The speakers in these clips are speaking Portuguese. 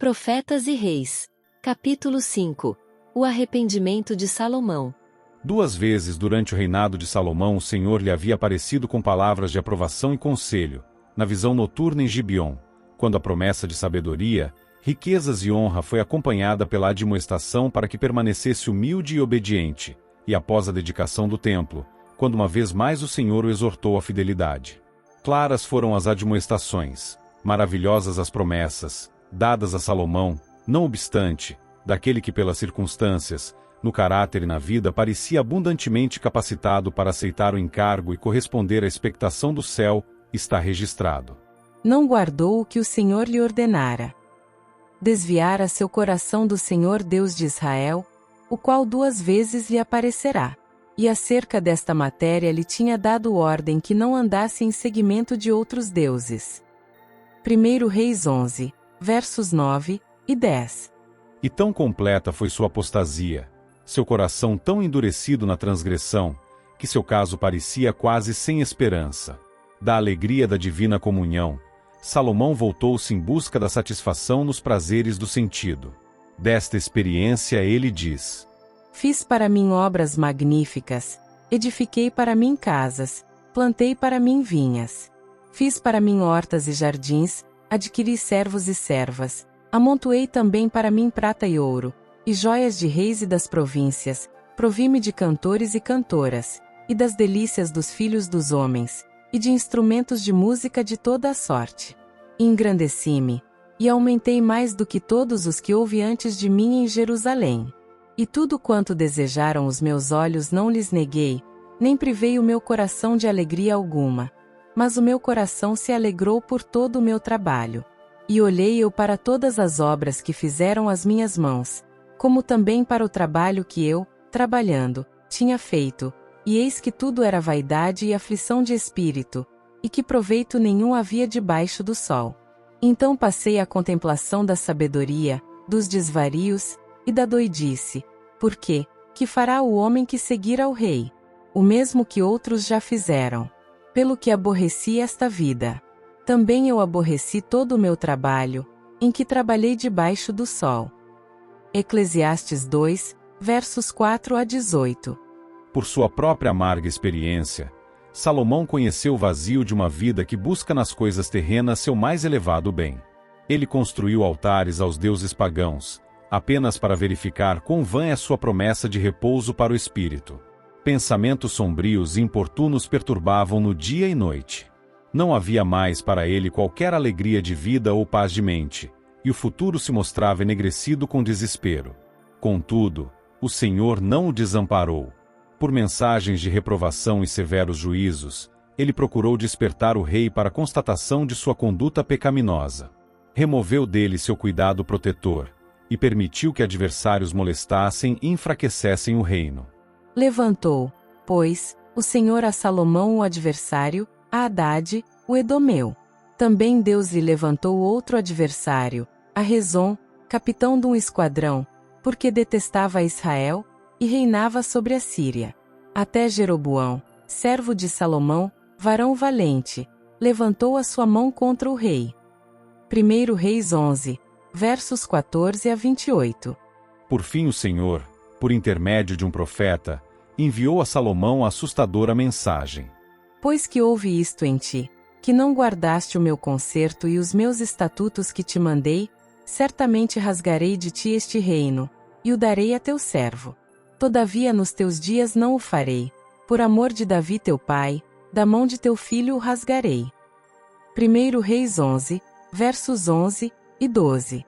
Profetas e Reis. Capítulo 5. O arrependimento de Salomão. 2 vezes durante o reinado de Salomão o Senhor lhe havia aparecido com palavras de aprovação e conselho, na visão noturna em Gibeon, quando a promessa de sabedoria, riquezas e honra foi acompanhada pela admoestação para que permanecesse humilde e obediente, e após a dedicação do templo, quando uma vez mais o Senhor o exortou à fidelidade. Claras foram as admoestações, maravilhosas as promessas, dadas a Salomão, não obstante, daquele que pelas circunstâncias, no caráter e na vida parecia abundantemente capacitado para aceitar o encargo e corresponder à expectação do céu, está registrado. Não guardou o que o Senhor lhe ordenara. Desviara seu coração do Senhor Deus de Israel, o qual 2 vezes lhe aparecerá. E acerca desta matéria lhe tinha dado ordem que não andasse em seguimento de outros deuses. 1 Reis 11, versos 9 e 10. E tão completa foi sua apostasia, seu coração tão endurecido na transgressão, que seu caso parecia quase sem esperança. Da alegria da divina comunhão, Salomão voltou-se em busca da satisfação nos prazeres do sentido. Desta experiência ele diz: Fiz para mim obras magníficas, edifiquei para mim casas, plantei para mim vinhas. Fiz para mim hortas e jardins, adquiri servos e servas, amontoei também para mim prata e ouro, e joias de reis e das províncias, provi-me de cantores e cantoras, e das delícias dos filhos dos homens, e de instrumentos de música de toda a sorte. E engrandeci-me, e aumentei mais do que todos os que houve antes de mim em Jerusalém. E tudo quanto desejaram os meus olhos não lhes neguei, nem privei o meu coração de alegria alguma. Mas o meu coração se alegrou por todo o meu trabalho. E olhei eu para todas as obras que fizeram as minhas mãos, como também para o trabalho que eu, trabalhando, tinha feito, e eis que tudo era vaidade e aflição de espírito, e que proveito nenhum havia debaixo do sol. Então passei à contemplação da sabedoria, dos desvarios, e da doidice, porque, que fará o homem que seguir ao rei? O mesmo que outros já fizeram. Pelo que aborreci esta vida. Também eu aborreci todo o meu trabalho, em que trabalhei debaixo do sol. Eclesiastes 2, versos 4 a 18. Por sua própria amarga experiência, Salomão conheceu o vazio de uma vida que busca nas coisas terrenas seu mais elevado bem. Ele construiu altares aos deuses pagãos, apenas para verificar quão vã é sua promessa de repouso para o espírito. Pensamentos sombrios e importunos perturbavam no dia e noite. Não havia mais para ele qualquer alegria de vida ou paz de mente, e o futuro se mostrava enegrecido com desespero. Contudo, o Senhor não o desamparou. Por mensagens de reprovação e severos juízos, ele procurou despertar o rei para a constatação de sua conduta pecaminosa. Removeu dele seu cuidado protetor, e permitiu que adversários molestassem e enfraquecessem o reino. Levantou, pois, o Senhor a Salomão o adversário, a Hadade, o Edomeu. Também Deus lhe levantou outro adversário, a Rezon, capitão de um esquadrão, porque detestava a Israel, e reinava sobre a Síria. Até Jeroboão, servo de Salomão, varão valente, levantou a sua mão contra o rei. 1 Reis 11, versos 14 a 28. Por fim o Senhor, por intermédio de um profeta, enviou a Salomão a assustadora mensagem. Pois que houve isto em ti, que não guardaste o meu concerto e os meus estatutos que te mandei, certamente rasgarei de ti este reino, e o darei a teu servo. Todavia nos teus dias não o farei, por amor de Davi teu pai, da mão de teu filho o rasgarei. 1 Reis 11, versos 11 e 12.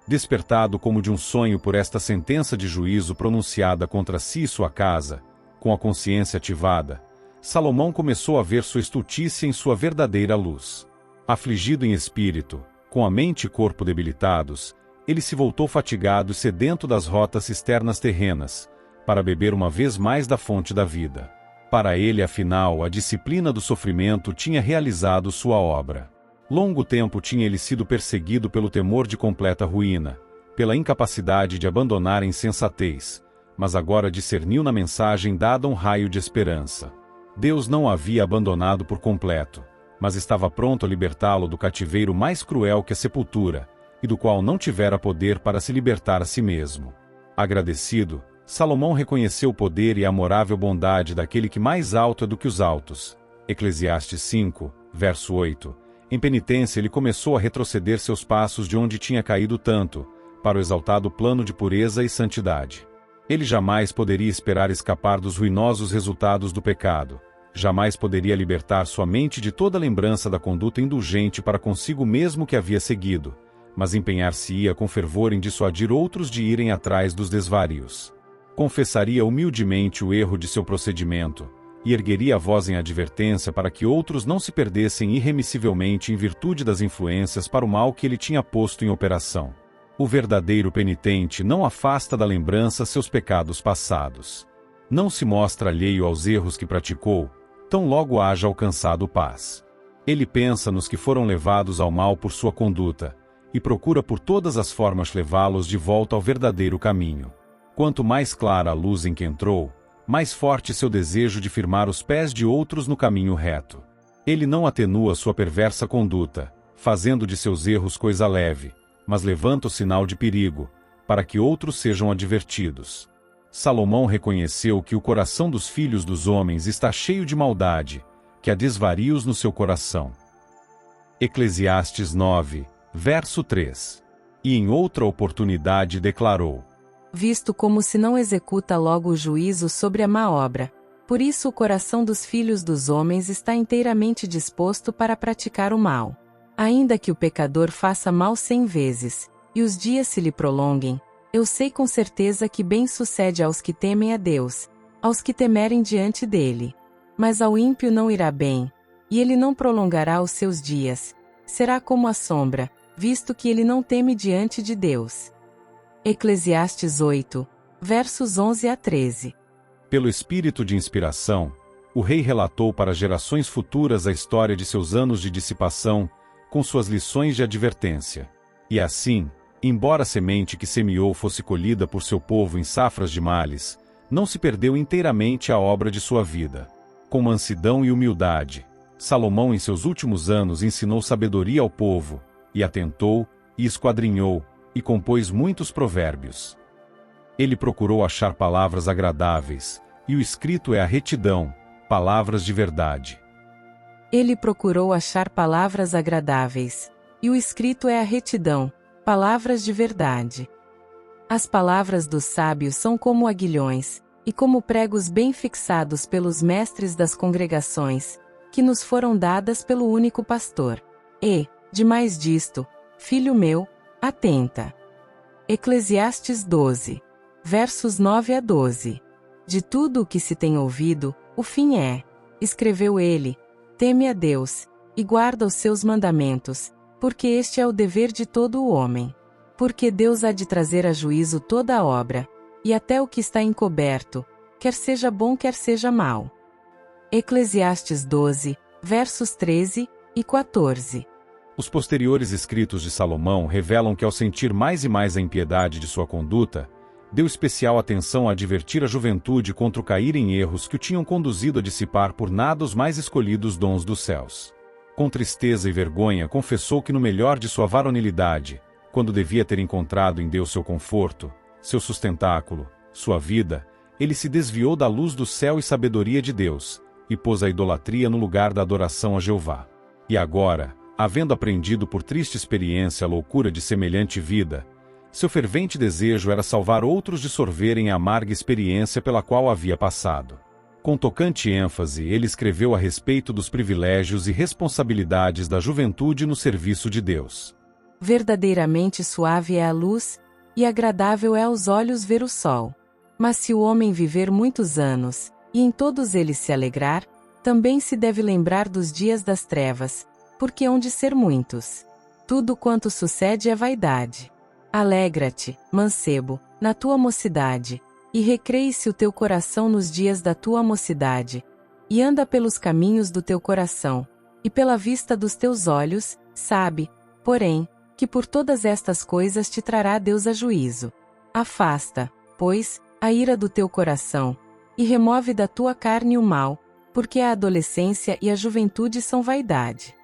Despertado como de um sonho por esta sentença de juízo pronunciada contra si e sua casa, com a consciência ativada, Salomão começou a ver sua estultícia em sua verdadeira luz. Afligido em espírito, com a mente e corpo debilitados, ele se voltou fatigado e sedento das rotas cisternas terrenas, para beber uma vez mais da fonte da vida. Para ele, afinal, a disciplina do sofrimento tinha realizado sua obra. Longo tempo tinha ele sido perseguido pelo temor de completa ruína, pela incapacidade de abandonar a insensatez, mas agora discerniu na mensagem dada um raio de esperança. Deus não o havia abandonado por completo, mas estava pronto a libertá-lo do cativeiro mais cruel que a sepultura, e do qual não tivera poder para se libertar a si mesmo. Agradecido, Salomão reconheceu o poder e a amorável bondade daquele que mais alto é do que os altos. Eclesiastes 5, verso 8. Em penitência ele começou a retroceder seus passos de onde tinha caído tanto, para o exaltado plano de pureza e santidade. Ele jamais poderia esperar escapar dos ruinosos resultados do pecado. Jamais poderia libertar sua mente de toda lembrança da conduta indulgente para consigo mesmo que havia seguido, mas empenhar-se-ia com fervor em dissuadir outros de irem atrás dos desvarios. Confessaria humildemente o erro de seu procedimento, e ergueria a voz em advertência para que outros não se perdessem irremissivelmente em virtude das influências para o mal que ele tinha posto em operação. O verdadeiro penitente não afasta da lembrança seus pecados passados. Não se mostra alheio aos erros que praticou, tão logo haja alcançado paz. Ele pensa nos que foram levados ao mal por sua conduta, e procura por todas as formas levá-los de volta ao verdadeiro caminho. Quanto mais clara a luz em que entrou, mais forte seu desejo de firmar os pés de outros no caminho reto. Ele não atenua sua perversa conduta, fazendo de seus erros coisa leve, mas levanta o sinal de perigo, para que outros sejam advertidos. Salomão reconheceu que o coração dos filhos dos homens está cheio de maldade, que há desvarios no seu coração. Eclesiastes 9, verso 3. E em outra oportunidade declarou: visto como se não executa logo o juízo sobre a má obra, por isso o coração dos filhos dos homens está inteiramente disposto para praticar o mal. Ainda que o pecador faça mal 100 vezes, e os dias se lhe prolonguem, eu sei com certeza que bem sucede aos que temem a Deus, aos que temerem diante dele. Mas ao ímpio não irá bem, e ele não prolongará os seus dias, será como a sombra, visto que ele não teme diante de Deus. Eclesiastes 8, versos 11 a 13. Pelo espírito de inspiração, o rei relatou para gerações futuras a história de seus anos de dissipação, com suas lições de advertência. E assim, embora a semente que semeou fosse colhida por seu povo em safras de males, não se perdeu inteiramente a obra de sua vida. Com mansidão e humildade, Salomão em seus últimos anos ensinou sabedoria ao povo, e atentou, e esquadrinhou, e compôs muitos provérbios. Ele procurou achar palavras agradáveis, e o escrito é a retidão, palavras de verdade. Ele procurou achar palavras agradáveis, e o escrito é a retidão, palavras de verdade. As palavras dos sábios são como aguilhões, e como pregos bem fixados pelos mestres das congregações, que nos foram dadas pelo único pastor. E, demais disto, filho meu, atenta. Eclesiastes 12, versos 9 a 12. De tudo o que se tem ouvido, o fim é, escreveu ele, teme a Deus, e guarda os seus mandamentos, porque este é o dever de todo o homem. Porque Deus há de trazer a juízo toda a obra, e até o que está encoberto, quer seja bom quer seja mau. Eclesiastes 12, versos 13 e 14. Os posteriores escritos de Salomão revelam que ao sentir mais e mais a impiedade de sua conduta, deu especial atenção a advertir a juventude contra o cair em erros que o tinham conduzido a dissipar por nada os mais escolhidos dons dos céus. Com tristeza e vergonha confessou que no melhor de sua varonilidade, quando devia ter encontrado em Deus seu conforto, seu sustentáculo, sua vida, ele se desviou da luz do céu e sabedoria de Deus, e pôs a idolatria no lugar da adoração a Jeová. E agora, havendo aprendido por triste experiência a loucura de semelhante vida, seu fervente desejo era salvar outros de sorverem a amarga experiência pela qual havia passado. Com tocante ênfase, ele escreveu a respeito dos privilégios e responsabilidades da juventude no serviço de Deus. Verdadeiramente suave é a luz, e agradável é aos olhos ver o sol. Mas se o homem viver muitos anos, e em todos eles se alegrar, também se deve lembrar dos dias das trevas, porque hão de ser muitos. Tudo quanto sucede é vaidade. Alegra-te, mancebo, na tua mocidade, e recreie-se o teu coração nos dias da tua mocidade, e anda pelos caminhos do teu coração, e pela vista dos teus olhos, sabe, porém, que por todas estas coisas te trará Deus a juízo. Afasta, pois, a ira do teu coração, e remove da tua carne o mal, porque a adolescência e a juventude são vaidade.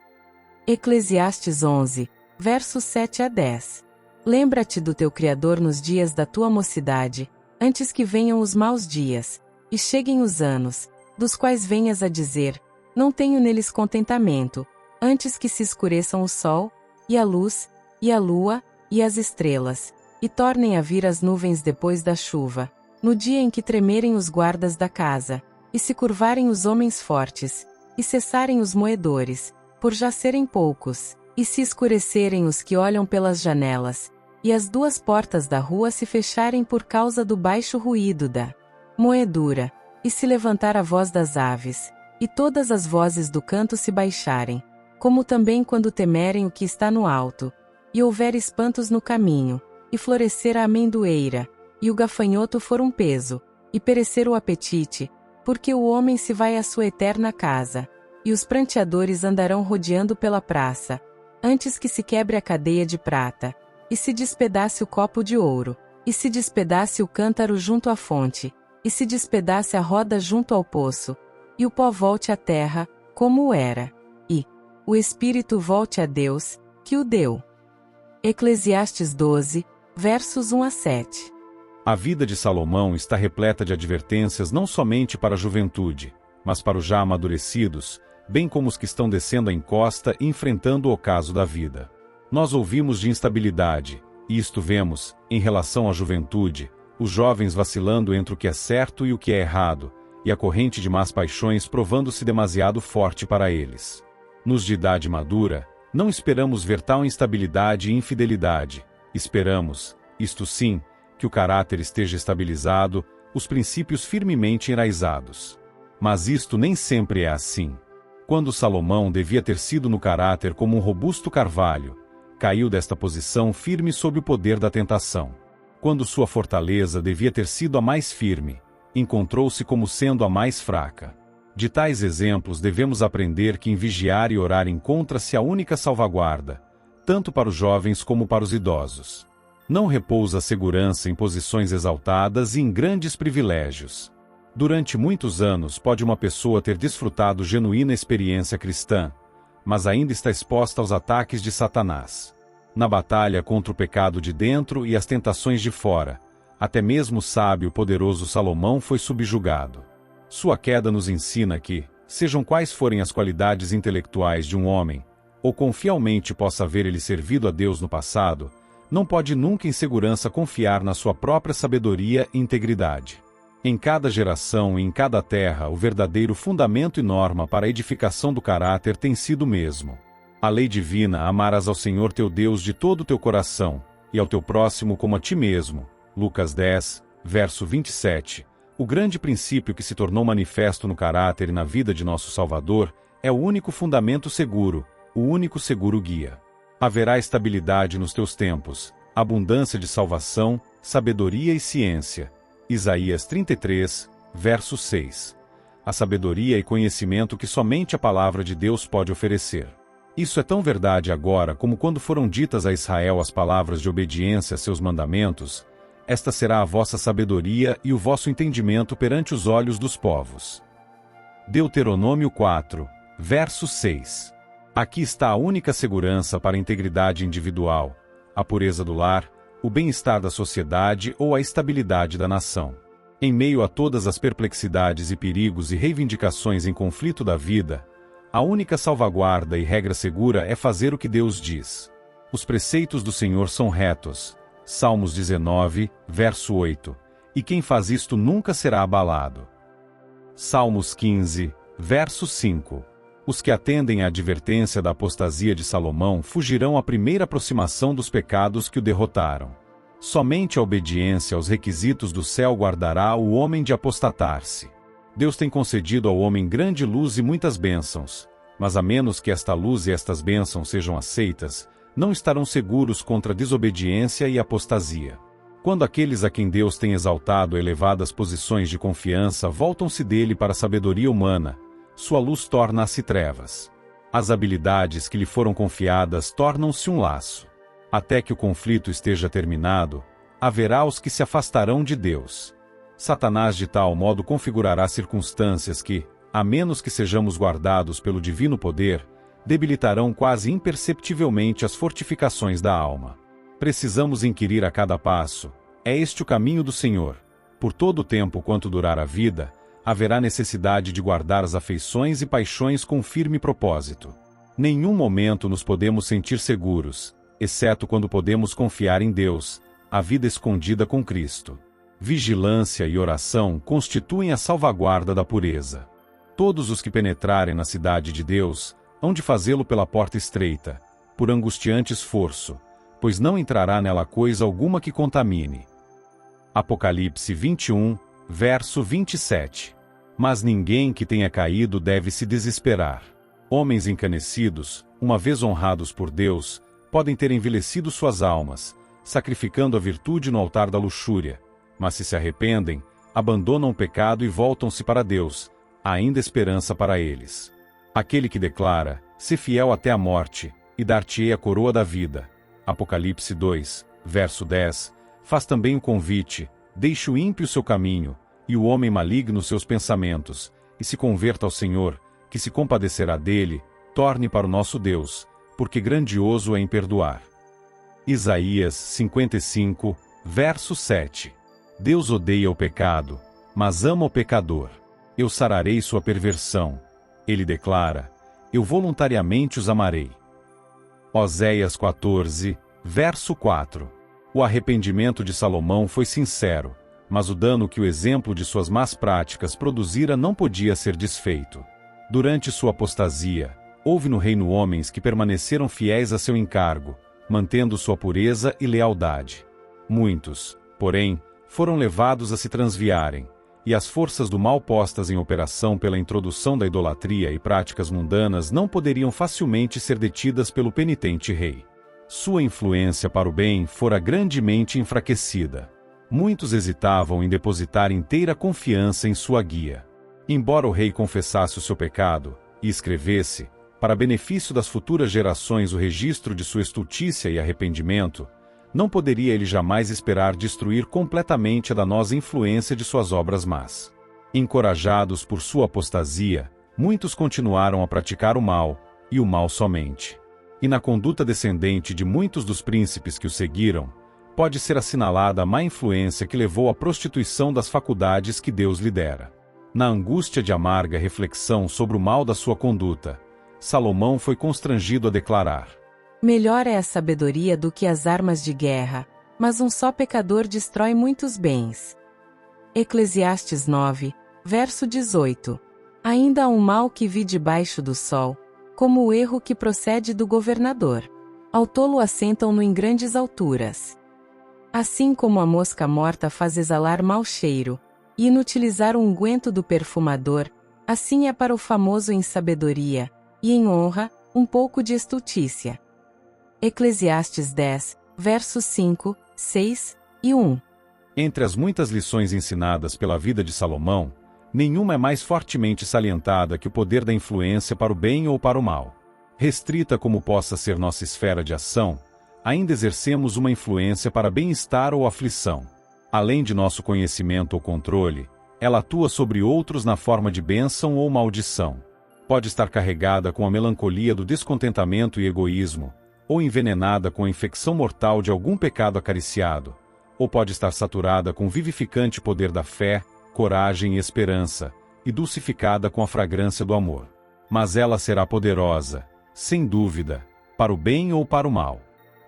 Eclesiastes 11, versos 7 a 10. Lembra-te do teu Criador nos dias da tua mocidade, antes que venham os maus dias, e cheguem os anos, dos quais venhas a dizer, não tenho neles contentamento, antes que se escureçam o sol, e a luz, e a lua, e as estrelas, e tornem a vir as nuvens depois da chuva, no dia em que tremerem os guardas da casa, e se curvarem os homens fortes, e cessarem os moedores, por já serem poucos, e se escurecerem os que olham pelas janelas, e as duas portas da rua se fecharem por causa do baixo ruído da moedura, e se levantar a voz das aves, e todas as vozes do canto se baixarem, como também quando temerem o que está no alto, e houver espantos no caminho, e florescer a amendoeira, e o gafanhoto for um peso, e perecer o apetite, porque o homem se vai à sua eterna casa, e os pranteadores andarão rodeando pela praça, antes que se quebre a cadeia de prata, e se despedace o copo de ouro, e se despedace o cântaro junto à fonte, e se despedace a roda junto ao poço, e o pó volte à terra, como era, e o espírito volte a Deus, que o deu. Eclesiastes 12, versos 1 a 7. A vida de Salomão está repleta de advertências não somente para a juventude, mas para os já amadurecidos, bem como os que estão descendo a encosta e enfrentando o ocaso da vida. Nós ouvimos de instabilidade, e isto vemos, em relação à juventude, os jovens vacilando entre o que é certo e o que é errado, e a corrente de más paixões provando-se demasiado forte para eles. Nos de idade madura, não esperamos ver tal instabilidade e infidelidade, esperamos, isto sim, que o caráter esteja estabilizado, os princípios firmemente enraizados. Mas isto nem sempre é assim. Quando Salomão devia ter sido no caráter como um robusto carvalho, caiu desta posição firme sob o poder da tentação. Quando sua fortaleza devia ter sido a mais firme, encontrou-se como sendo a mais fraca. De tais exemplos devemos aprender que em vigiar e orar encontra-se a única salvaguarda, tanto para os jovens como para os idosos. Não repousa a segurança em posições exaltadas e em grandes privilégios. Durante muitos anos pode uma pessoa ter desfrutado genuína experiência cristã, mas ainda está exposta aos ataques de Satanás. Na batalha contra o pecado de dentro e as tentações de fora, até mesmo o sábio e poderoso Salomão foi subjugado. Sua queda nos ensina que, sejam quais forem as qualidades intelectuais de um homem, ou quão fielmente possa haver ele servido a Deus no passado, não pode nunca em segurança confiar na sua própria sabedoria e integridade. Em cada geração e em cada terra, o verdadeiro fundamento e norma para a edificação do caráter tem sido o mesmo. A lei divina: amarás ao Senhor teu Deus de todo o teu coração, e ao teu próximo como a ti mesmo. Lucas 10, verso 27. O grande princípio que se tornou manifesto no caráter e na vida de nosso Salvador é o único fundamento seguro, o único seguro guia. Haverá estabilidade nos teus tempos, abundância de salvação, sabedoria e ciência. Isaías 33, verso 6. A sabedoria e conhecimento que somente a palavra de Deus pode oferecer. Isso é tão verdade agora como quando foram ditas a Israel as palavras de obediência a seus mandamentos. Esta será a vossa sabedoria e o vosso entendimento perante os olhos dos povos. Deuteronômio 4, verso 6. Aqui está a única segurança para a integridade individual, a pureza do lar, o bem-estar da sociedade ou a estabilidade da nação. Em meio a todas as perplexidades e perigos e reivindicações em conflito da vida, a única salvaguarda e regra segura é fazer o que Deus diz. Os preceitos do Senhor são retos. Salmos 19, verso 8. E quem faz isto nunca será abalado. Salmos 15, verso 5. Os que atendem à advertência da apostasia de Salomão fugirão à primeira aproximação dos pecados que o derrotaram. Somente a obediência aos requisitos do céu guardará o homem de apostatar-se. Deus tem concedido ao homem grande luz e muitas bênçãos, mas a menos que esta luz e estas bênçãos sejam aceitas, não estarão seguros contra a desobediência e apostasia. Quando aqueles a quem Deus tem exaltado a elevadas posições de confiança voltam-se dele para a sabedoria humana, sua luz torna-se trevas. As habilidades que lhe foram confiadas tornam-se um laço. Até que o conflito esteja terminado, haverá os que se afastarão de Deus. Satanás de tal modo configurará circunstâncias que, a menos que sejamos guardados pelo divino poder, debilitarão quase imperceptivelmente as fortificações da alma. Precisamos inquirir a cada passo: é este o caminho do Senhor? Por todo o tempo quanto durar a vida, haverá necessidade de guardar as afeições e paixões com firme propósito. Nenhum momento nos podemos sentir seguros, exceto quando podemos confiar em Deus, a vida escondida com Cristo. Vigilância e oração constituem a salvaguarda da pureza. Todos os que penetrarem na cidade de Deus, hão de fazê-lo pela porta estreita, por angustiante esforço, pois não entrará nela coisa alguma que contamine. Apocalipse 21, verso 27. Mas ninguém que tenha caído deve se desesperar. Homens encanecidos, uma vez honrados por Deus, podem ter envelhecido suas almas, sacrificando a virtude no altar da luxúria, mas se arrependem, abandonam o pecado e voltam-se para Deus, há ainda esperança para eles. Aquele que declara: "Se fiel até a morte, e dar-te-ei a coroa da vida." Apocalipse 2, verso 10, faz também o convite: deixe o ímpio seu caminho, e o homem maligno seus pensamentos, e se converta ao Senhor, que se compadecerá dele, torne para o nosso Deus, porque grandioso é em perdoar. Isaías 55, verso 7. Deus odeia o pecado, mas ama o pecador. Eu sararei sua perversão. Ele declara: eu voluntariamente os amarei. Oséias 14, verso 4. O arrependimento de Salomão foi sincero, mas o dano que o exemplo de suas más práticas produzira não podia ser desfeito. Durante sua apostasia, houve no reino homens que permaneceram fiéis a seu encargo, mantendo sua pureza e lealdade. Muitos, porém, foram levados a se transviarem, e as forças do mal postas em operação pela introdução da idolatria e práticas mundanas não poderiam facilmente ser detidas pelo penitente rei. Sua influência para o bem fora grandemente enfraquecida. Muitos hesitavam em depositar inteira confiança em sua guia. Embora o rei confessasse o seu pecado e escrevesse, para benefício das futuras gerações, o registro de sua estultícia e arrependimento, não poderia ele jamais esperar destruir completamente a danosa influência de suas obras más. Encorajados por sua apostasia, muitos continuaram a praticar o mal, e o mal somente. E na conduta descendente de muitos dos príncipes que o seguiram, pode ser assinalada a má influência que levou à prostituição das faculdades que Deus lhe dera. Na angústia de amarga reflexão sobre o mal da sua conduta, Salomão foi constrangido a declarar: melhor é a sabedoria do que as armas de guerra, mas um só pecador destrói muitos bens. Eclesiastes 9, verso 18. Ainda há um mal que vi debaixo do sol, como o erro que procede do governador. Ao tolo assentam-no em grandes alturas. Assim como a mosca morta faz exalar mau cheiro, e inutilizar o unguento do perfumador, assim é para o famoso em sabedoria, e em honra, um pouco de estultícia. Eclesiastes 10, versos 5, 6 e 1. Entre as muitas lições ensinadas pela vida de Salomão, nenhuma é mais fortemente salientada que o poder da influência para o bem ou para o mal. Restrita como possa ser nossa esfera de ação, ainda exercemos uma influência para bem-estar ou aflição. Além de nosso conhecimento ou controle, ela atua sobre outros na forma de bênção ou maldição. Pode estar carregada com a melancolia do descontentamento e egoísmo, ou envenenada com a infecção mortal de algum pecado acariciado, ou pode estar saturada com o vivificante poder da fé, coragem e esperança, e dulcificada com a fragrância do amor. Mas ela será poderosa, sem dúvida, para o bem ou para o mal.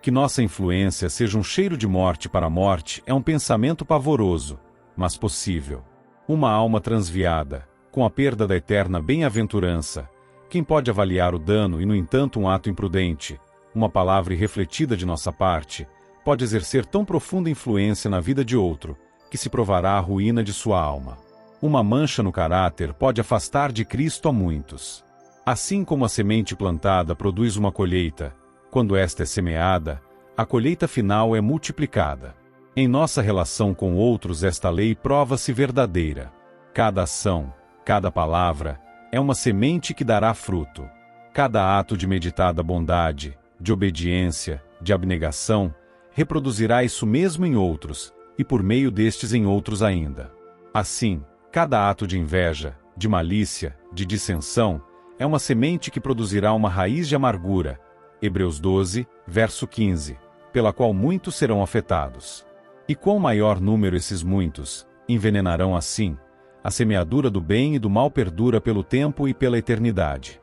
Que nossa influência seja um cheiro de morte para a morte é um pensamento pavoroso, mas possível. Uma alma transviada, com a perda da eterna bem-aventurança, quem pode avaliar o dano e, no entanto, um ato imprudente, uma palavra irrefletida de nossa parte, pode exercer tão profunda influência na vida de outro, que se provará a ruína de sua alma. Uma mancha no caráter pode afastar de Cristo a muitos. Assim como a semente plantada produz uma colheita, quando esta é semeada, a colheita final é multiplicada. Em nossa relação com outros, esta lei prova-se verdadeira. Cada ação, cada palavra, é uma semente que dará fruto. Cada ato de meditada bondade, de obediência, de abnegação, reproduzirá isso mesmo em outros, e por meio destes em outros ainda. Assim, cada ato de inveja, de malícia, de dissensão, é uma semente que produzirá uma raiz de amargura. Hebreus 12, verso 15. pela qual muitos serão afetados. E quão maior número esses muitos, envenenarão assim, a semeadura do bem e do mal perdura pelo tempo e pela eternidade.